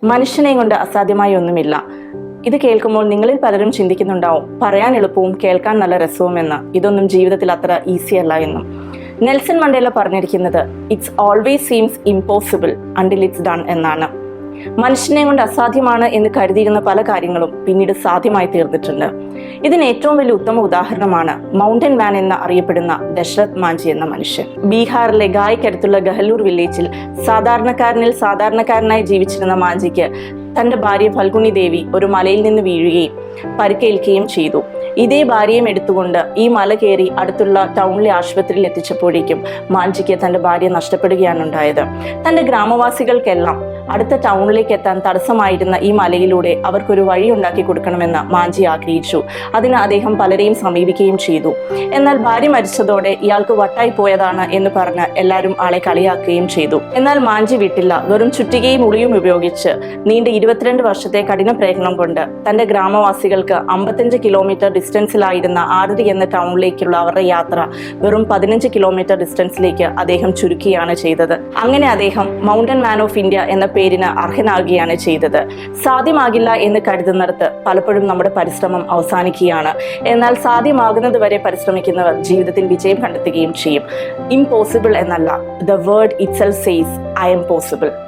മനുഷ്യനെ കൊണ്ട് അസാധ്യമായി ഒന്നുമില്ല. ഇത് കേൾക്കുമ്പോൾ നിങ്ങളിൽ പലരും ചിന്തിക്കുന്നുണ്ടാവും, പറയാൻ എളുപ്പവും കേൾക്കാൻ നല്ല രസവുമെന്ന്. ഇതൊന്നും ജീവിതത്തിൽ അത്ര ഈസി അല്ല എന്നും. നെൽസൺ മണ്ടേല പറഞ്ഞിരിക്കുന്നത് it's always seems impossible until it's done എന്നാണ്. മനുഷ്യനെ കൊണ്ട് അസാധ്യമാണ് എന്ന് കരുതിയിരുന്ന പല കാര്യങ്ങളും പിന്നീട് സാധ്യമായി തീർന്നിട്ടുണ്ട്. ഇതിന് ഏറ്റവും വലിയ ഉത്തമ ഉദാഹരണമാണ് മൗണ്ടൻ മാൻ എന്ന് അറിയപ്പെടുന്ന ദശരഥ് മാഞ്ചി എന്ന മനുഷ്യൻ. ബീഹാറിലെ ഗായ്ക്കടുത്തുള്ള ഗഹലൂർ വില്ലേജിൽ സാധാരണക്കാരനിൽ സാധാരണക്കാരനായി ജീവിച്ചിരുന്ന മാഞ്ചിക്ക് തന്റെ ഭാര്യ ഫൽഗുണി ദേവി ഒരു മലയിൽ നിന്ന് വീഴുകയും പരിക്കേൽക്കുകയും ചെയ്തു. ഇതേ ഭാര്യയും എടുത്തുകൊണ്ട് ഈ മല കയറി അടുത്തുള്ള ടൗണിലെ ആശുപത്രിയിൽ എത്തിച്ചപ്പോഴേക്കും മാഞ്ചിക്ക് തന്റെ ഭാര്യ നഷ്ടപ്പെടുകയാണ് ഉണ്ടായത്. തന്റെ ഗ്രാമവാസികൾക്കെല്ലാം അടുത്ത ടൗണിലേക്ക് എത്താൻ തടസ്സമായിരുന്ന ഈ മലയിലൂടെ അവർക്കൊരു വഴി ഉണ്ടാക്കി കൊടുക്കണമെന്ന് മാഞ്ചി ആഗ്രഹിച്ചു. അതിന് അദ്ദേഹം പലരെയും സമീപിക്കുകയും ചെയ്തു. എന്നാൽ ഭാര്യ മരിച്ചതോടെ ഇയാൾക്ക് വട്ടായി പോയതാണ് എന്ന് പറഞ്ഞ് എല്ലാവരും ആളെ കളിയാക്കുകയും ചെയ്തു. എന്നാൽ മാഞ്ചി വിട്ടില്ല. വെറും ചുറ്റികയും ഉളിയും ഉപയോഗിച്ച് നീണ്ട 22 വർഷത്തെ കഠിന പ്രയത്നം കൊണ്ട് തന്റെ ഗ്രാമവാസികൾക്ക് 55 കിലോമീറ്റർ ഡിസ്റ്റൻസിലായിരുന്ന ആരതി എന്ന ടൗണിലേക്കുള്ള അവരുടെ യാത്ര വെറും 15 കിലോമീറ്റർ ഡിസ്റ്റൻസിലേക്ക് അദ്ദേഹം ചുരുക്കുകയാണ് ചെയ്തത്. അങ്ങനെ അദ്ദേഹം മൗണ്ടൻ മാൻ ഓഫ് ഇന്ത്യ എന്ന പേരിന് അർഹനാകുകയാണ് ചെയ്തത്. സാധ്യമാകില്ല എന്ന് കരുതുന്നിടത്ത് പലപ്പോഴും നമ്മുടെ പരിശ്രമം അവസാനിക്കുകയാണ്. എന്നാൽ സാധ്യമാകുന്നത് വരെ പരിശ്രമിക്കുന്നവർ ജീവിതത്തിൽ വിജയം കണ്ടെത്തുകയും ചെയ്യും. ഇംപോസിബിൾ എന്നല്ല, the word itself says I M possible.